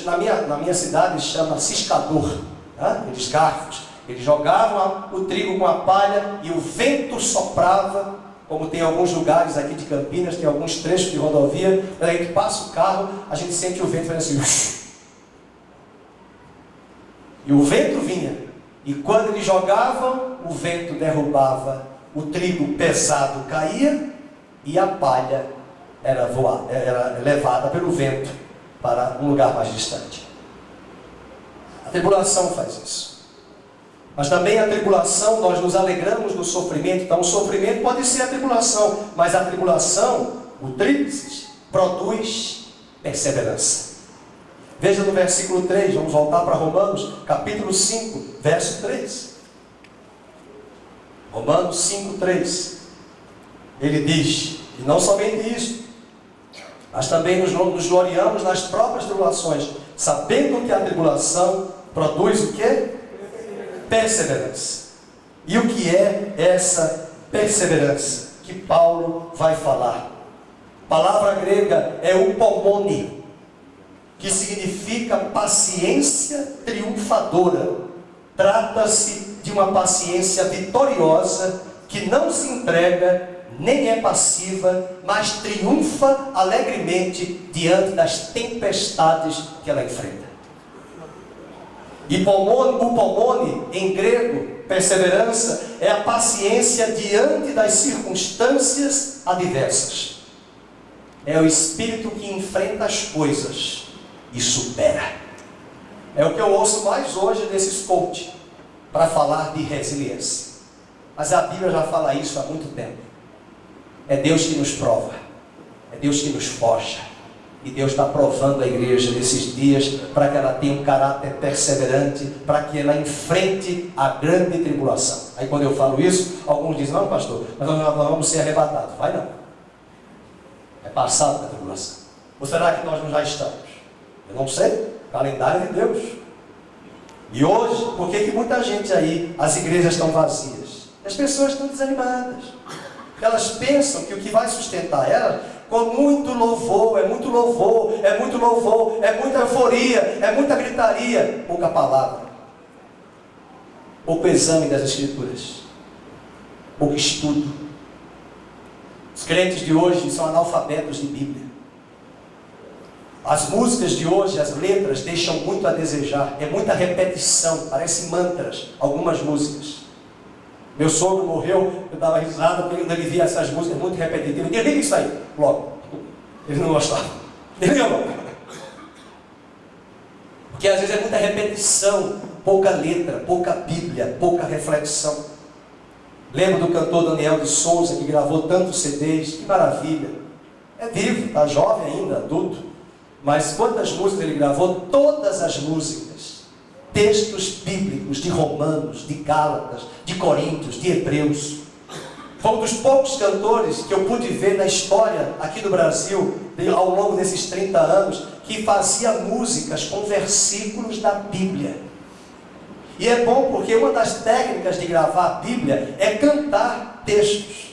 na minha cidade chama ciscador, né? Aqueles garfos. Eles jogavam o trigo com a palha e o vento soprava, como tem alguns lugares aqui de Campinas, tem alguns trechos de rodovia, a gente passa o carro, a gente sente o vento fazendo assim. E o vento vinha, e quando eles jogavam, o vento derrubava, o trigo pesado caía, e a palha era levada pelo vento para um lugar mais distante. A tribulação faz isso. Mas também a tribulação, nós nos alegramos no sofrimento. Então o sofrimento pode ser a tribulação, mas a tribulação, o tríplice, produz perseverança. Veja no versículo 3, vamos voltar para Romanos, capítulo 5, verso 3. Romanos 5, 3. Ele diz, e não somente isso, mas também nos gloriamos nas próprias tribulações, sabendo que a tribulação produz o quê? Perseverança. E o que é essa perseverança que Paulo vai falar? A palavra grega é upomone, que significa paciência triunfadora. Trata-se de uma paciência vitoriosa que não se entrega, nem é passiva, mas triunfa alegremente diante das tempestades que ela enfrenta. E upomone, em grego, perseverança, é a paciência diante das circunstâncias adversas. É o espírito que enfrenta as coisas e supera. É o que eu ouço mais hoje nesses coach, para falar de resiliência. Mas a Bíblia já fala isso há muito tempo. É Deus que nos prova, é Deus que nos forja, e Deus está provando a igreja nesses dias para que ela tenha um caráter perseverante, para que ela enfrente a grande tribulação. Aí quando eu falo isso, alguns dizem, não pastor, mas nós vamos ser arrebatados. Vai não, é passado da tribulação. Ou será que nós não já estamos? Eu não sei, calendário de Deus. E hoje, por que muita gente aí, as igrejas estão vazias? As pessoas estão desanimadas. Elas pensam que o que vai sustentar elas, com muito louvor, é muito louvor, é muito louvor, é muita euforia, é muita gritaria, pouca palavra, pouco exame das Escrituras, pouco estudo. Os crentes de hoje são analfabetos de Bíblia. As músicas de hoje, as letras, deixam muito a desejar, é muita repetição, parece mantras, algumas músicas. Meu sogro morreu, eu dava risada porque quando ele via essas músicas muito repetitivas. Ele liga isso aí, logo. Ele não gostava. Ele liga logo. Porque às vezes é muita repetição, pouca letra, pouca Bíblia, pouca reflexão. Lembro do cantor Daniel de Souza, que gravou tantos CDs, que maravilha. É vivo, está jovem ainda, adulto. Mas quantas músicas ele gravou? Todas as músicas. Textos bíblicos de Romanos, de Gálatas, de Coríntios, de Hebreus. Foi um dos poucos cantores que eu pude ver na história aqui do Brasil, ao longo desses 30 anos, que fazia músicas com versículos da Bíblia. E é bom porque uma das técnicas de gravar a Bíblia é cantar textos.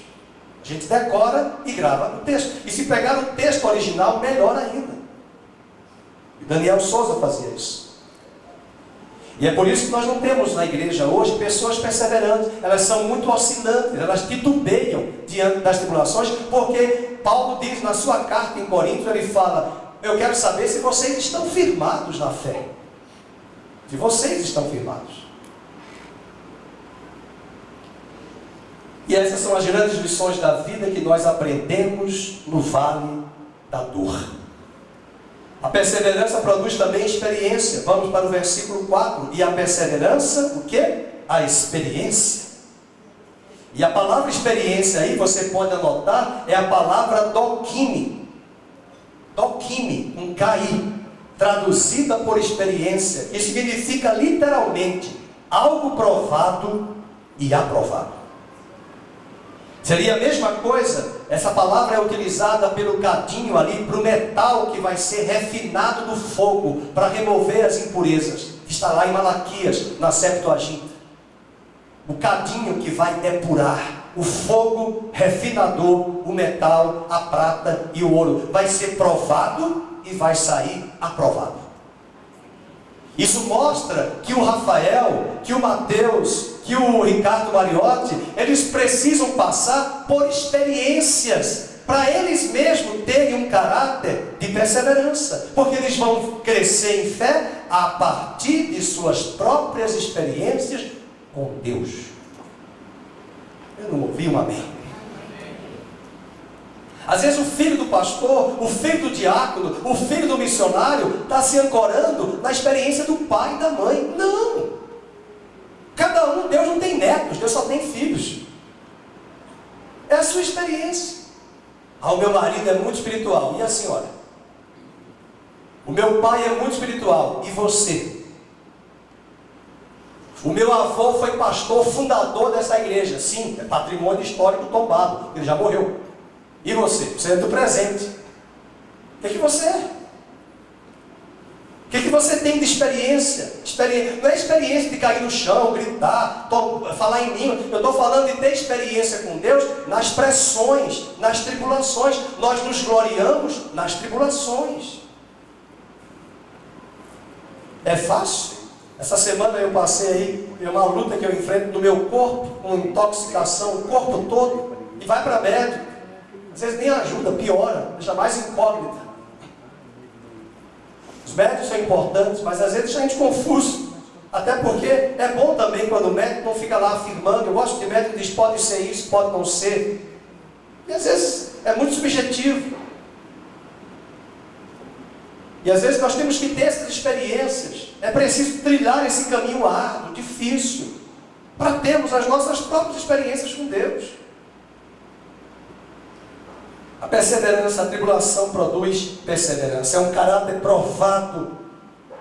A gente decora e grava o texto. E se pegar o texto original, melhor ainda. E Daniel Souza fazia isso. E é por isso que nós não temos na igreja hoje pessoas perseverantes. Elas são muito oscilantes, elas titubeiam diante das tribulações, porque Paulo diz na sua carta em Coríntios, ele fala, eu quero saber se vocês estão firmados na fé. Se vocês estão firmados. E essas são as grandes lições da vida que nós aprendemos no vale da dor. A perseverança produz também experiência. Vamos para o versículo 4. E a perseverança, o quê? A experiência. E a palavra experiência aí, você pode anotar, é a palavra dokime. Dokime, um KI, traduzida por experiência, que significa literalmente algo provado e aprovado. Seria a mesma coisa, essa palavra é utilizada pelo cadinho ali, para o metal que vai ser refinado no fogo, para remover as impurezas, que está lá em Malaquias, na Septuaginta. O cadinho que vai depurar, o fogo refinador, o metal, a prata e o ouro, vai ser provado e vai sair aprovado. Isso mostra que o Rafael, que o Mateus, que o Ricardo Mariotti, eles precisam passar por experiências, para eles mesmos terem um caráter de perseverança, porque eles vão crescer em fé a partir de suas próprias experiências com Deus. Eu não ouvi um amém. Às vezes o filho do pastor, o filho do diácono, o filho do missionário está se ancorando na experiência do pai e da mãe. Não! Cada um, Deus não tem netos, Deus só tem filhos. É a sua experiência. O meu marido é muito espiritual. E a senhora? O meu pai é muito espiritual. E você? O meu avô foi pastor fundador dessa igreja. Sim, é patrimônio histórico tombado. Ele já morreu. E você? Você é do presente. O que você é? O que você tem de experiência? Não é experiência de cair no chão, gritar, falar em língua. Eu estou falando de ter experiência com Deus nas pressões, nas tribulações. Nós nos gloriamos nas tribulações. É fácil? Essa semana eu passei aí, é uma luta que eu enfrento no meu corpo, com intoxicação, o corpo todo, e vai para médico. Às vezes nem ajuda, piora, deixa mais incógnita. Os médicos são importantes, mas às vezes deixa a gente confuso. Até porque é bom também quando o médico não fica lá afirmando. Eu gosto de médico que diz, pode ser isso, pode não ser. E às vezes é muito subjetivo. E às vezes nós temos que ter essas experiências. É preciso trilhar esse caminho árduo, difícil, para termos as nossas próprias experiências com Deus. A perseverança, a tribulação produz perseverança. É um caráter provado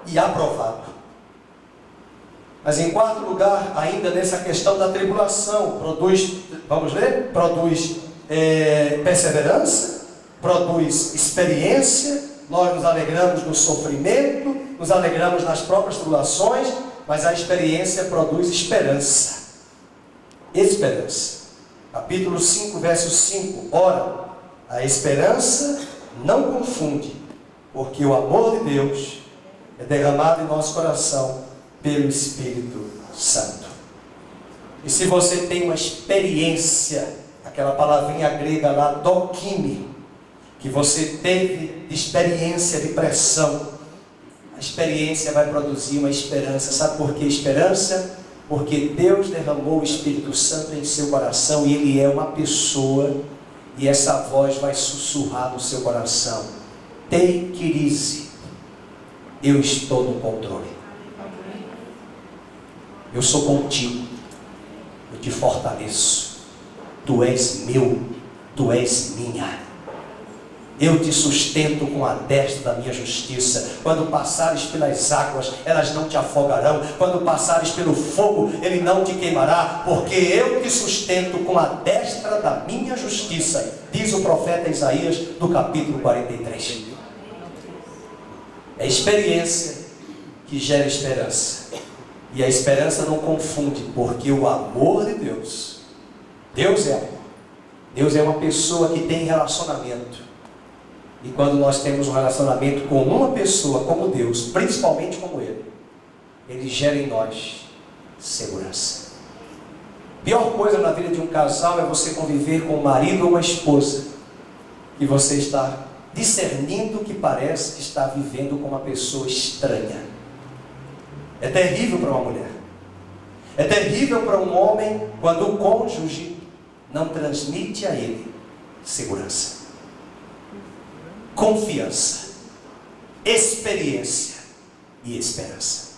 e aprovado. Mas em quarto lugar, ainda nessa questão da tribulação, produz, vamos ler? Produz perseverança, produz experiência. Nós nos alegramos no sofrimento, nos alegramos nas próprias tribulações, mas a experiência produz esperança. Esperança. Capítulo 5, verso 5. Ora, a esperança não confunde, porque o amor de Deus é derramado em nosso coração pelo Espírito Santo. E se você tem uma experiência, aquela palavrinha grega lá, dokime, que você teve de experiência de pressão, a experiência vai produzir uma esperança. Sabe por que esperança? Porque Deus derramou o Espírito Santo em seu coração e Ele é uma pessoa. E essa voz vai sussurrar no seu coração: take it easy, eu estou no controle, eu sou contigo, eu te fortaleço, tu és meu, tu és minha, eu te sustento com a destra da minha justiça. Quando passares pelas águas, elas não te afogarão. Quando passares pelo fogo, ele não te queimará, porque eu te sustento com a destra da minha justiça, diz o profeta Isaías no capítulo 43. É experiência que gera esperança, e a esperança não confunde, porque o amor de Deus, Deus é amor, Deus é uma pessoa que tem relacionamento. E quando nós temos um relacionamento com uma pessoa como Deus, principalmente como Ele gera em nós segurança. Pior coisa na vida de um casal é você conviver com um marido ou uma esposa e você está discernindo que parece que está vivendo com uma pessoa estranha. É terrível para uma mulher. É terrível para um homem quando o cônjuge não transmite a ele segurança, confiança, experiência e esperança.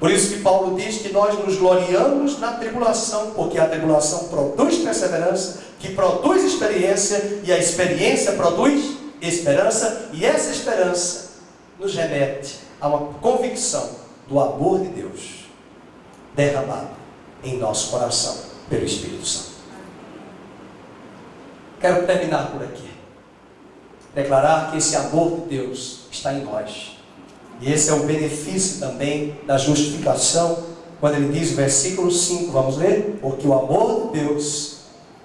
Por isso que Paulo diz que nós nos gloriamos na tribulação, porque a tribulação produz perseverança, que produz experiência, e a experiência produz esperança, e essa esperança nos remete a uma convicção do amor de Deus derramado em nosso coração pelo Espírito Santo. Quero terminar por aqui. Declarar que esse amor de Deus está em nós. E esse é o benefício também da justificação, quando ele diz, versículo 5, vamos ler? Porque o amor de Deus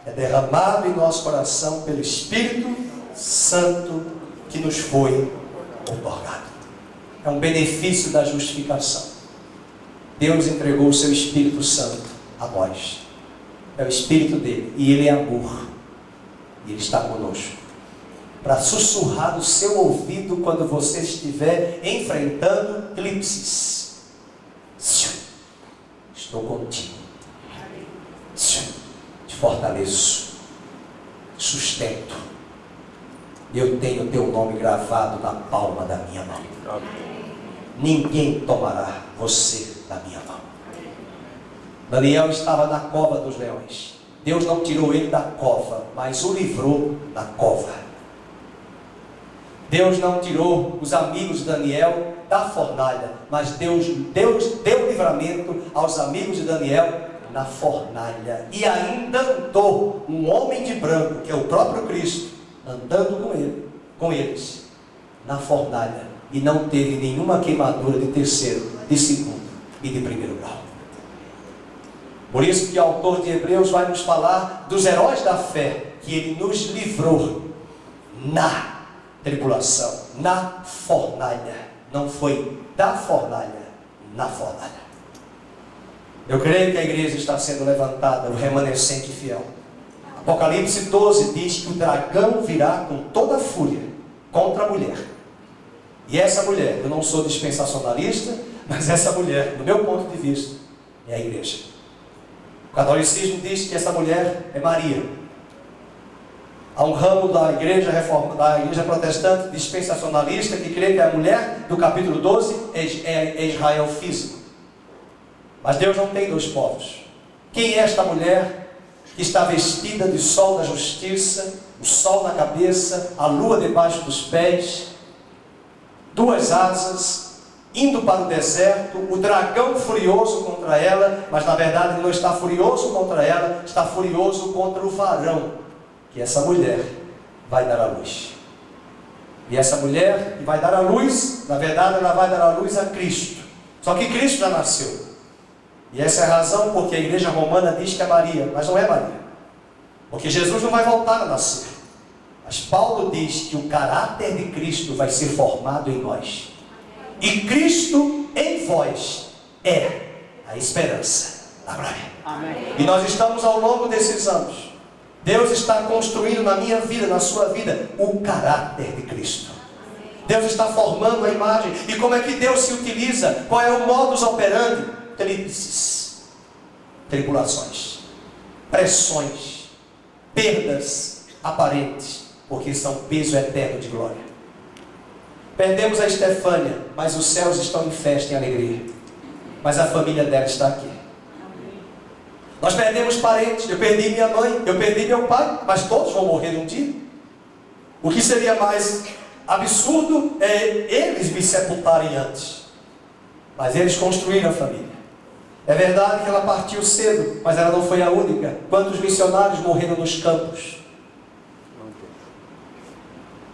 é derramado em nosso coração pelo Espírito Santo que nos foi outorgado. É um benefício da justificação. Deus entregou o seu Espírito Santo a nós. É o Espírito dele, e ele é amor. E ele está conosco para sussurrar no seu ouvido quando você estiver enfrentando eclipses. Estou contigo. Te fortaleço, sustento. Eu tenho teu nome gravado na palma da minha mão. Ninguém tomará você da minha mão. Daniel estava na cova dos leões. Deus não tirou ele da cova, mas o livrou da cova. Deus não tirou os amigos de Daniel da fornalha, mas Deus deu livramento aos amigos de Daniel na fornalha. E ainda andou um homem de branco, que é o próprio Cristo, andando com eles, na fornalha, e não teve nenhuma queimadura de terceiro, de segundo e de primeiro grau. Por isso que o autor de Hebreus vai nos falar dos heróis da fé, que ele nos livrou na tribulação, na fornalha. Não foi da fornalha, na fornalha. Eu creio que a igreja está sendo levantada, o remanescente fiel. Apocalipse 12 diz que o dragão virá com toda a fúria contra a mulher. E essa mulher, eu não sou dispensacionalista, mas essa mulher, do meu ponto de vista, é a igreja. O catolicismo diz que essa mulher é Maria. Há um ramo da igreja protestante dispensacionalista que crê que a mulher do capítulo 12 é Israel físico. Mas Deus não tem dois povos. Quem é esta mulher que está vestida de sol da justiça, o sol na cabeça, a lua debaixo dos pés, duas asas, indo para o deserto, o dragão furioso contra ela, mas na verdade ele não está furioso contra ela, está furioso contra o varão que essa mulher vai dar à luz. E essa mulher que vai dar à luz, na verdade ela vai dar à luz a Cristo. Só que Cristo já nasceu. E essa é a razão porque a igreja romana diz que é Maria, mas não é Maria. Porque Jesus não vai voltar a nascer. Mas Paulo diz que o caráter de Cristo vai ser formado em nós. E Cristo em vós é a esperança da glória. Amém. E nós estamos ao longo desses anos, Deus está construindo na minha vida, na sua vida, o caráter de Cristo. Deus está formando a imagem. E como é que Deus se utiliza? Qual é o modus operandi? Eclipses, tribulações, pressões, perdas aparentes, porque são peso eterno de glória. Perdemos a Estefânia, mas os céus estão em festa e alegria. Mas a família dela está aqui. Nós perdemos parentes, eu perdi minha mãe, eu perdi meu pai, mas todos vão morrer um dia. O que seria mais absurdo é eles me sepultarem antes. Mas eles construíram a família. É verdade que ela partiu cedo, mas ela não foi a única. Quantos missionários morreram nos campos?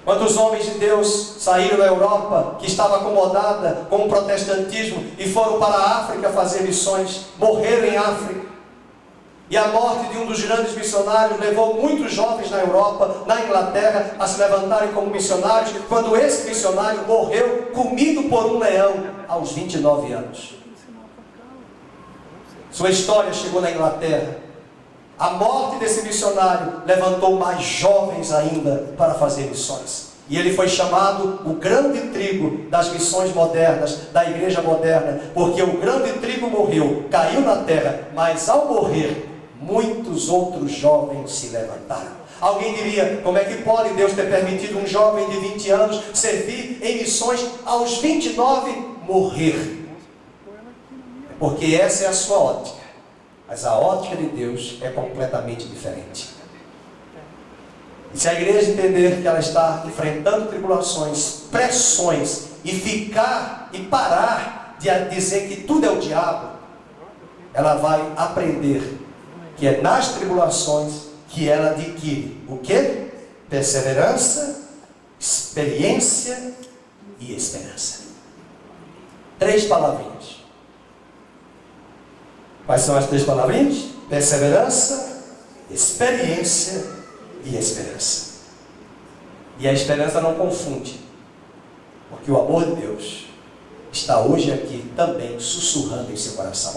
Quantos homens de Deus saíram da Europa, que estava acomodada com o protestantismo, e foram para a África fazer missões, morreram em África. E a morte de um dos grandes missionários levou muitos jovens na Europa, na Inglaterra, a se levantarem como missionários, quando esse missionário morreu comido por um leão aos 29 anos. Sua história chegou na Inglaterra. A morte desse missionário levantou mais jovens ainda para fazer missões. E ele foi chamado o grande trigo das missões modernas, da igreja moderna, porque o grande trigo morreu, caiu na terra, mas ao morrer, muitos outros jovens se levantaram. Alguém diria, como é que pode Deus ter permitido um jovem de 20 anos servir em missões, aos 29 morrer? porque essa é a sua ótica, mas a ótica de Deus é completamente diferente. E se a igreja entender que ela está enfrentando tribulações, pressões, e parar de dizer que tudo é o diabo, ela vai aprender que é nas tribulações que ela adquire o quê? Perseverança, experiência e esperança. 3 palavrinhas. Quais são as 3 palavrinhas? Perseverança, experiência e esperança. E a esperança não confunde, porque o amor de Deus está hoje aqui também sussurrando em seu coração.